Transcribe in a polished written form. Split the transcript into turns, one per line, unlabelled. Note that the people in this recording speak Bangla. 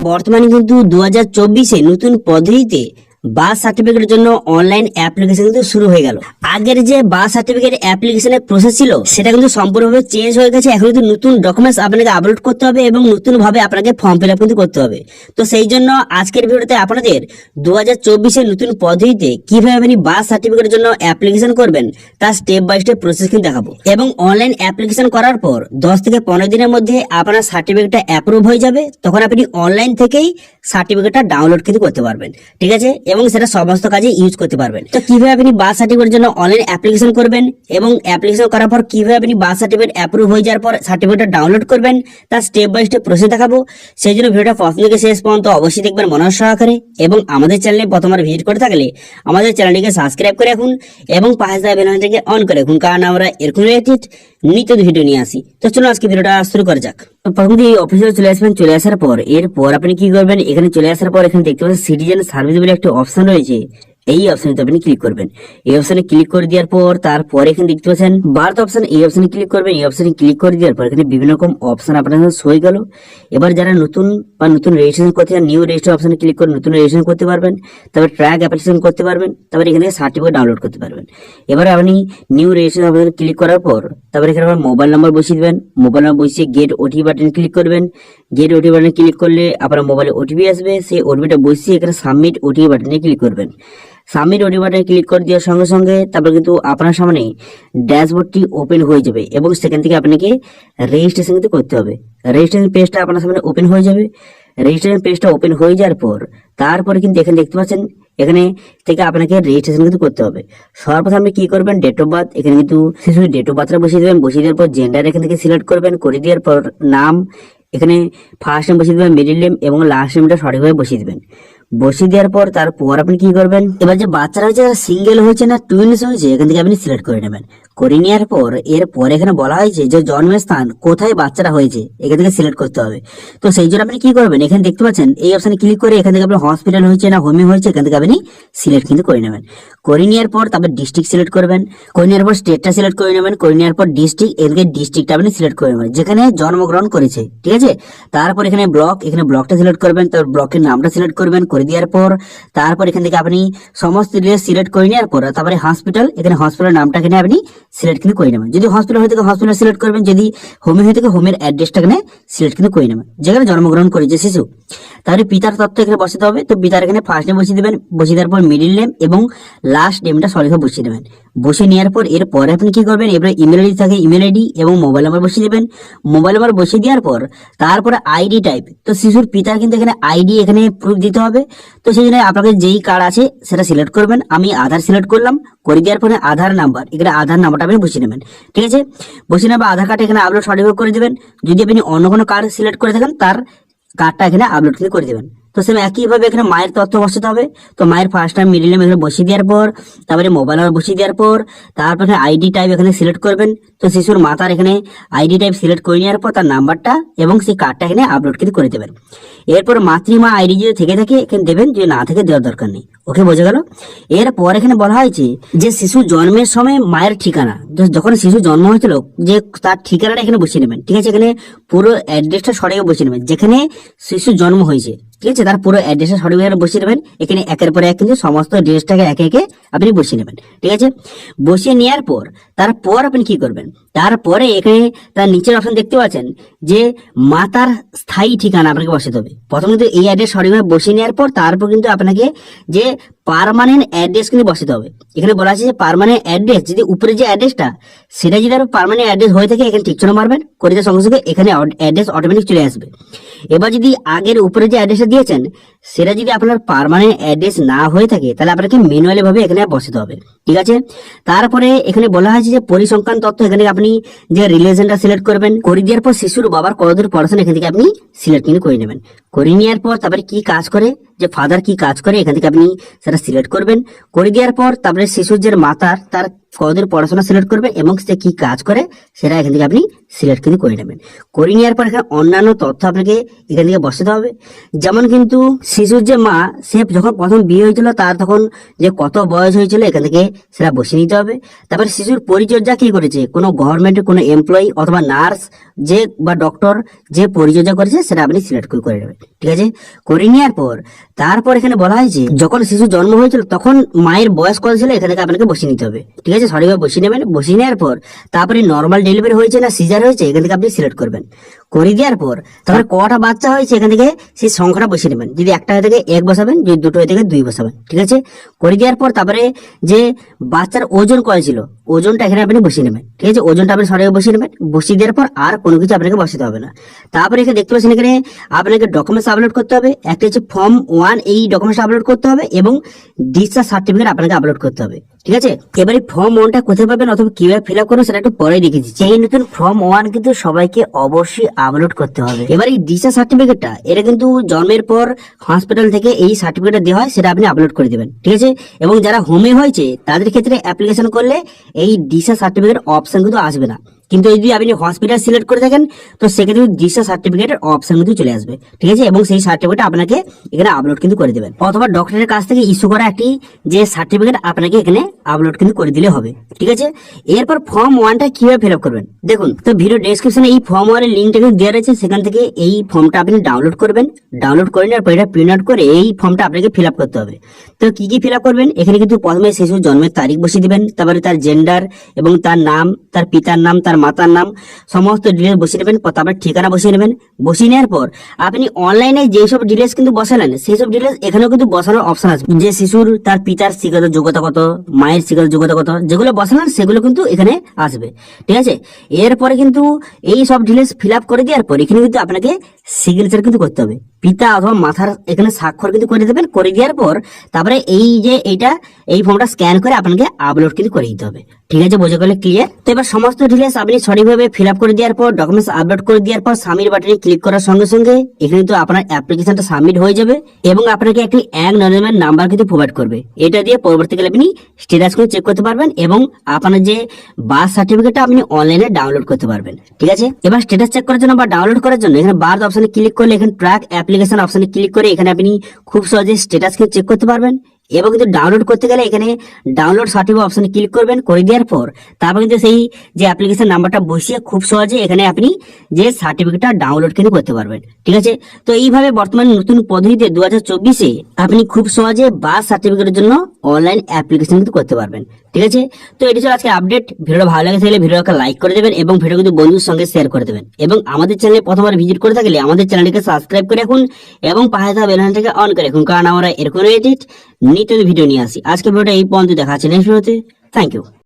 বর্তমানে কিন্তু 2024-এ নতুন পদ্ধতিতে বার্থ সার্টিফিকেটের জন্য অনলাইন অ্যাপ্লিকেশন কিন্তু শুরু হয়ে গেল। আগের যে বার্থ সার্টিফিকেট অ্যাপ্লিকেশনের প্রসেস ছিল সেটা কিন্তু সম্পূর্ণভাবে চেঞ্জ হয়ে গেছে। এখন কিন্তু নতুন ডকুমেন্টস আপনাকে আপলোড করতে হবে এবং নতুন ভাবে আপনাকে ফর্ম ফিল আপ কিন্তু করতে হবে। তো সেই জন্য আজকের ভিডিওতে আপনাদের 2024-এর নতুন পদ্ধতিতে কিভাবে আপনি বার্থ সার্টিফিকেটের জন্য অ্যাপ্লিকেশন করবেন তার স্টেপ বাই স্টেপ প্রসেস কিন্তু দেখাবো। এবং অনলাইন অ্যাপ্লিকেশন করার পর 10 থেকে 15 দিনের মধ্যে আপনার সার্টিফিকেটটা অ্যাপ্রুভ হয়ে যাবে। তখন আপনি অনলাইন থেকেই সার্টিফিকেটটা ডাউনলোড কিন্তু করতে পারবেন, ঠিক আছে, এবং সেটা সমস্ত কাজে ইউজ করতে পারবেন। তো কিভাবে আপনি বার্থ সার্টিফিকেটের জন্য অনলাইন অ্যাপ্লিকেশন করবেন এবং অ্যাপ্লিকেশন করার পর কিভাবে আপনি বার্থ সার্টিফিকেট অ্যাপ্রুভ হয়ে যাওয়ার পর সার্টিফিকেটটা ডাউনলোড করবেন তার স্টেপ বাই স্টেপ প্রসেস দেখাবো। সেই জন্য ভিডিওটা প্রথম থেকে শেষ পর্যন্ত অবশ্যই দেখবেন মনোযোগ সহকারে। এবং আমাদের চ্যানেলে প্রথমবার ভিজিট করে থাকলে আমাদের চ্যানেলটিকে সাবস্ক্রাইব করে রাখুন এবং পাশে থাকা বেল আইকনটিকে অন করে রাখুন, কারণ আমরা এরকম রিলেটেড নিত্য ভিডিও নিয়ে আসি। তো চলুন আজকে ভিডিওটা শুরু করা যাক। প্রথমে এই অফিসে চলে আসবেন। চলে আসার পর এরপর আপনি কি করবেন, এখানে চলে আসার পর এখানে দেখতে পাচ্ছেন সিটিজেন সার্ভিস বলে একটা অপশন রয়েছে। এই অপশনে আপনি ক্লিক করবেন। এই অপশনে ক্লিক করে দেওয়ার পর তারপরে এখানে দেখতে পাচ্ছেন বার্থ অপশন, এই অপশনে ক্লিক করবেন। এই অপশনে ক্লিক করে দেওয়ার পর এখানে বিভিন্ন রকম অপশন আপনার কাছে শো হয়ে গেল। এবার যারা নতুন রেজিস্ট্রেশন করতে চান নিউ রেজিস্টার অপশনে ক্লিক করে নতুন রেজিস্ট্রেশন করতে পারবেন। তারপর ট্র্যাক অ্যাপ্লিকেশন করতে পারবেন। তারপর এখানে সার্টিফিকেট ডাউনলোড করতে পারবেন। এবার আপনি নিউ রেজিস্ট্রেশন অপশনে ক্লিক করার পর তারপর এখানে আপনার মোবাইল নাম্বার বসিয়ে দেবেন। মোবাইল নাম্বার বসিয়ে গেট ওটিপি বাটন ক্লিক করবেন। গেট ওটিপি বাটনে ক্লিক করলে আপনার মোবাইলে ওটিপি আসবে। সেই ওটিপিটা বসিয়ে এখানে সাবমিট ওটিপি বাটনে ক্লিক করবেন। সাবমিট ওটিপি বাটনে ক্লিক করে দেওয়ার সঙ্গে সঙ্গে তারপর কিন্তু আপনার সামনে ড্যাশবোর্ডটি ওপেন হয়ে যাবে এবং সেখান থেকে আপনাকে রেজিস্ট্রেশন কিন্তু করতে হবে। রেজিস্ট্রেশন পেজটা আপনার সামনে ওপেন হয়ে যাবে। রেজিস্ট্রেশন পেজটা ওপেন হয়ে যাওয়ার পর তারপরে কিন্তু এখানে দেখতে পাচ্ছেন এখানে থেকে আপনাকে রেজিস্ট্রেশন কিন্তু করতে হবে। সর্বপ্রথম আপনি কি করবেন, ডেট অফ বার্থ, এখানে কিন্তু শিশুর ডেট অফ বার্থটা বসিয়ে দেবেন। বসিয়ে দেওয়ার পর জেন্ডার এখান থেকে সিলেক্ট করবেন। করে দেওয়ার পর নাম এখানে ফার্স্ট নেম বসিয়ে দেবেন, মিডল নেম এবং লাস্ট নেমটা সঠিকভাবে বসিয়ে দেবেন। বসিয়ে দেওয়ার পর তারপর আপনি কি করবেন, এবার যে বাচ্চারা হয়েছে সিঙ্গেল হয়েছে না টুইনস হয়েছে এখান থেকে আপনি সিলেক্ট করে নেবেন। করে নেওয়ার পর এরপর এখানে বলা হয়েছে যে জন্মের স্থান কোথায় বাচ্চারা হয়েছে এখান থেকে সিলেক্ট করতে হবে। তো সেই জন্য আপনি কি করবেন, এখানে দেখতে পাচ্ছেন এই অপশনে ক্লিক করে এখান থেকে আপনি হসপিটাল হয়েছে না হোমে হয়েছে এখান থেকে আপনি সিলেক্ট কিন্তু করে নেবেন। করে নেওয়ার পর তারপর ডিস্ট্রিক্ট সিলেক্ট করবেন। করে নেওয়ার পর স্টেটটা সিলেক্ট করে নেবেন। করে নেওয়ার পর ডিস্ট্রিক্ট, এখানে ডিস্ট্রিক্টটা আপনি সিলেক্ট করে নেবেন যেখানে জন্মগ্রহণ করেছে, ঠিক আছে। তারপর এখানে ব্লক, এখানে ব্লকটা সিলেক্ট করবেন। তারপর ব্লকের নামটা সিলেক্ট করবেন। করে দেওয়ার পর তারপর এখান থেকে আপনি সমস্ত ডিটেইলস সিলেক্ট করে নেওয়ার পর তারপরে হসপিটাল, এখানে হসপিটালের নামটা এখানে আপনি সিলেক্ট কিন্তু করে নেবেন। যদি হসপিটাল হয়ে থাকে হসপিটাল সিলেক্ট করবেন। যদি হোমে হয়ে থাকে হোমের অ্যাড্রেসটা এখানে সিলেক্ট কিন্তু করে নেবেন যেখানে জন্মগ্রহণ করেছে শিশু। তাহলে পিতার তথ্য এখানে বসাতে হবে। তো পিতার এখানে ফার্স্ট নেম বসিয়ে দেবেন। বসিয়ে দেওয়ার পর মিডল নেম এবং লাস্ট নেমটা সঠিকভাবে বসিয়ে দেবেন। বসে নেওয়ার পর এরপরে আপনি কি করবেন, এবারে ইমেল আইডি থাকে ইমেল আইডি এবং মোবাইল নাম্বার বসিয়ে দেবেন। মোবাইল নাম্বার বসিয়ে দেওয়ার পর তারপরে আইডি টাইপ, তো শিশুর পিতার কিন্তু এখানে আইডি এখানে প্রুফ দিতে হবে। তো সেই জন্য আপনাকে যেই কার্ড আছে সেটা সিলেক্ট করবেন। আমি আধার সিলেক্ট করলাম। করে দেওয়ার পরে আধার নাম্বার, এখানে আধার নাম্বারটা আপনি বসিয়ে নেবেন, ঠিক আছে। বসিয়ে নেবেন আধার কার্ড এখানে আপলোড সঠিকভাবে করে দেবেন। যদি আপনি অন্য কোনো কার্ড সিলেক্ট করে থাকেন তার কার্ডটা এখানে আপলোড কিন্তু করে দেবেন। তো সেম একইভাবে এখানে মায়ের তথ্য বসাতে হবে। তো মায়ের ফার্স্ট নাম মিডল নেম এখানে বসিয়ে দেওয়ার পর তারপরে মোবাইল নাম্বার বসিয়ে দেওয়ার পর তারপরে আইডি টাইপ এখানে সিলেক্ট করবেন। তো শিশুর মাতার এখানে আইডি টাইপ সিলেক্ট করে নেওয়ার পর তার নাম্বারটা এবং সেই কার্ডটা এখানে আপলোড কিন্তু করে দেবেন। এরপর মাতৃমা আইডি যদি থেকে থাকে এখানে দেবেন, যদি না থেকে দেওয়ার দরকার নেই। ওকে, বোঝা গেল। এরপর এখানে বলা হয়েছে যে শিশু জন্মের সময় মায়ের ঠিকানা, যখন শিশু জন্ম হয়েছিল যে তার ঠিকানাটা এখানে বসিয়ে নেবেন, ঠিক আছে। এখানে পুরো অ্যাড্রেসটা সঠিকভাবে বসিয়ে নেবেন যেখানে শিশু জন্ম হয়েছে, ঠিক আছে। তার পুরো অ্যাড্রেসটা সঠিকভাবে বসিয়ে নেবেন। এখানে একের পর এক কিন্তু সমস্ত ড্রেসটাকে একে একে আপনি বসিয়ে নেবেন, ঠিক আছে। বসিয়ে নেওয়ার পর তারপর আপনি কি করবেন, তারপরে এখানে তার নিচের অপশন দেখতে পাচ্ছেন যে মাতার স্থায়ী ঠিকানা আপনাকে বসাতে হবে। প্রথমে কিন্তু এই অ্যাড্রেস সঠিকভাবে বসিয়ে নেওয়ার পর তারপর কিন্তু আপনাকে যে পার্মানেন্ট অ্যাড্রেস কিন্তু বসাতে হবে। এখানে বলা আছে যে পার্মানেন্ট অ্যাড্রেস, যদি উপরে যে অ্যাড্রেসটা সেটা যদি আপনার পার্মানেন্ট অ্যাড্রেস হয়ে থাকে এখানে ঠিক চিহ্ন মারবেন। করে দেওয়ার সঙ্গে সঙ্গে এখানে অ্যাড্রেস অটোমেটিক চলে আসবে। এবার যদি আগের উপরে যে অ্যাড্রেসটা দিয়েছেন সেটা যদি আপনার পার্মানেন্ট অ্যাড্রেস না হয়ে থাকে তাহলে আপনাকে ম্যানুয়ালি ভাবে এখানে বসাতে হবে, ঠিক আছে। তারপরে এখানে বলা হয়েছে যে পরিসংখ্যান তথ্য, এখানে আপনি যে রিলেশনটা সিলেক্ট করবেন। করে দেওয়ার পর শিশুর বাবার কতদূর পড়াশোনা এখান থেকে আপনি সিলেক্ট কিন্তু করে নেবেন। করে নেওয়ার পর তারপরে কি কাজ করে যে ফাদার কি কাজ করে এখান থেকে আপনি সেটা সিলেক্ট করবেন। করে দেওয়ার পর তারপরে শিশুর যে মাতার তার কতদূর পড়াশোনা সিলেক্ট করবেন এবং সে কি কাজ করে সেটা এখান থেকে আপনি সিলেক্ট কিন্তু করে নেবেন। করে নেওয়ার পর এখানে অন্যান্য তথ্য আপনাকে এখান থেকে বসাতে হবে। যেমন কিন্তু শিশুর যে মা, সে যখন প্রথম বিয়ে হয়েছিল তার তখন যে কত বয়স হয়েছিল এখান থেকে সেটা বসিয়ে নিতে হবে। তারপরে শিশুর পরিচর্যা কি করেছে, কোনো গভর্নমেন্টের কোনো এমপ্লয়ি অথবা নার্স যে বা ডক্টর যে পরিচর্যা করেছে সেটা আপনি সিলেক্ট করে নেবেন। ঠিক আছে, করে নেওয়ার পর তারপর এখানে বলা হয়েছে যখন শিশু জন্ম হয়েছিল তখন মায়ের বয়স কত ছিল এখান থেকে আপনাকে বসিয়ে নিতে হবে। ঠিক আছে, সঠিকভাবে বসিয়ে নেবেন। বসিয়ে নেওয়ার পর তারপরে নর্মাল ডেলিভারি হয়েছে না সিজার হয়েছে এখান থেকে আপনি সিলেক্ট করবেন। করে দেওয়ার পর তারপরে কটা বাচ্চা হয়েছে এখান থেকে সেই সংখ্যাটা বসিয়ে নেবেন। যদি একটা হয়ে থাকে 1 বসাবেন, যদি দুটো হয়ে থাকে 2 বসাবেন। ঠিক আছে, করে দেওয়ার পর তারপরে যে বাচ্চার ওজন কত ছিল ওজনটা এখানে আপনি বসিয়ে নেবেন। ঠিক আছে, ওজনটা আপনি সঠিকভাবে বসিয়ে নেবেন। বসিয়ে দেওয়ার পর আর কোনো কিছু আপনাকে বসাতে হবে না। তারপরে এখানে দেখতে পাচ্ছেন এখানে আপনাকে ডকুমেন্টস আপলোড করতে হবে। একটা হচ্ছে ফর্ম 1, এই ডকুমেন্টস আপলোড করতে হবে এবং ডিসচার্জ সার্টিফিকেট আপনাকে আপলোড করতে হবে। ঠিক আছে, এবারে ফর্ম 1টা কোথায় পাবেন অথবা কিভাবে ফিল আপ করবেন সেটা একটু পরে দেখে দিচ্ছি। এই নতুন ফর্ম 1 কিন্তু সবাইকে অবশ্যই আপলোড করতে হবে। এবার এই ডিসচার্জ সার্টিফিকেটটা এটা কিন্তু জন্মের পর হসপিটাল থেকে এই সার্টিফিকেটটা দেওয়া হয়, সেটা আপনি আপলোড করে দেবেন। ঠিক আছে, এবং যারা হোমে হয়েছে তাদের ক্ষেত্রে অ্যাপ্লিকেশন করলে এই ডিসচার্জ সার্টিফিকেট অপশন কিন্তু আসবে না। কিন্তু যদি আপনি হসপিটাল সিলেক্ট করে থাকেন তো সেক্ষেত্রে ডিসচার্জ সার্টিফিকেটের অপশন কিন্তু চলে আসবে। ঠিক আছে, এবং সেই সার্টিফিকেট আপনাকে এখানে আপলোড কিন্তু করে দেবেন অথবা ডক্টরের কাছ থেকে ইস্যু করা একটি যে সার্টিফিকেট আপনাকে এখানে আপলোড কিন্তু করে দিলে হবে। ঠিক আছে, এরপর ফর্ম 1টা কিভাবে ফিল আপ করবেন দেখুন। তো ভিডিও ডেসক্রিপশনে এই ফর্ম 1 এর লিঙ্কটা কিন্তু দেওয়া রয়েছে, সেখান থেকে এই ফর্মটা আপনি ডাউনলোড করবেন। ডাউনলোড করে নেওয়ার পর এটা প্রিন্ট আউট করে এই ফর্মটা আপনাকে ফিল আপ করতে হবে। তো কি কি ফিল আপ করবেন এখানে কিন্তু প্রথমে শিশুর জন্মের তারিখ বসিয়ে দিবেন, তারপরে তার জেন্ডার এবং তার নাম, তার পিতার নাম, তার মাতার নাম সমস্ত ডিটেলস বসিয়ে নেবেন। তারপর ঠিকানা বসিয়ে নেবেন। বসিয়ে নেওয়ার পর আপনি অনলাইনে যেসব ডিটেলস কিন্তু বসালেন সেই সব ডিটেলস এখানেও কিন্তু বসানোর অপশন আছে, যে শিশুর তার পিতার শিক্ষাগত যোগ্যতা কত, মায়ের শিক্ষাগত যোগ্যতা কত, যেগুলো বসালেন সেগুলো কিন্তু এখানে আসবে। ঠিক আছে, এরপরে কিন্তু এই সব ডিটেলস ফিল আপ করে দেওয়ার পর এখানে কিন্তু আপনাকে সিগনেচার কিন্তু করতে হবে। পিতা অথবা মাথার এখানে স্বাক্ষর কিন্তু করে দেবেন। করে দেওয়ার পর তারপরে এই যে এই ফর্মটা স্ক্যান করে আপনাকে আপলোড কিন্তু করে দিতে হবে। ঠিক আছে, বোঝা গেলে ক্লিয়ার? তো এবার সমস্ত ডিটেলস আপনি সঠিকভাবে ফিল আপ করে দেওয়ার পর ডকুমেন্টস আপলোড করে দেওয়ার পর সাবমিট বাটনে ক্লিক করার সঙ্গে সঙ্গে এখানে তো আপনার অ্যাপ্লিকেশনটা সাবমিট হয়ে যাবে এবং আপনাকে একটি অ্যাকনলেজমেন্ট নাম্বার কিন্তু প্রোভাইড করবে। এটা দিয়ে পরবর্তীকালে আপনি স্ট্যাটাস করে চেক করতে পারবেন এবং আপনার যে বার্থ সার্টিফিকেটটা আপনি অনলাইনে ডাউনলোড করতে পারবেন। ঠিক আছে, এবার স্ট্যাটাস চেক করার জন্য বা ডাউনলোড করার জন্য এখানে বার্থ অপশনে ক্লিক করলে এখানে ট্র্যাক অ্যাপ্লিকেশন অপশনে ক্লিক করে এখানে আপনি খুব সহজে স্ট্যাটাসকে চেক করতে পারবেন। এবং কিন্তু ডাউনলোড করতে গেলে এখানে ডাউনলোড সার্টিফিকেট অপশনে ক্লিক করবেন। করে দেওয়ার পর তারপর কিন্তু সেই যে অ্যাপ্লিকেশন নাম্বারটা বসিয়ে খুব সহজে এখানে আপনি যে সার্টিফিকেটটা ডাউনলোড কিন্তু করতে পারবেন। ঠিক আছে, তো এইভাবে বর্তমানে নতুন পদ্ধতিতে 2024-এ আপনি খুব সহজে বার্থ সার্টিফিকেটের জন্য অনলাইন অ্যাপ্লিকেশন কিন্তু করতে পারবেন। ঠিক আছে, তো এটি ছিল আজকে আপডেট। ভিডিওটা ভালো লাগে থাকলে ভিডিওকে লাইক করে দেবেন এবং ভিডিও কিন্তু বন্ধুর সঙ্গে শেয়ার করে দেবেন এবং আমাদের চ্যানেলে প্রথমবার ভিজিট করে থাকলে আমাদের চ্যানেলটিকে সাবস্ক্রাইব করে রাখুন এবং পাশে থাকা বেল আইকনটাকে অন করে রাখুন, কারণ আমরা এরকম নিত্য ভিডিও নিয়ে আসি। আজকে ভিডিওটা এই পর্যন্ত, দেখা হচ্ছে নেক্সট ভিডিওতে। Thank you.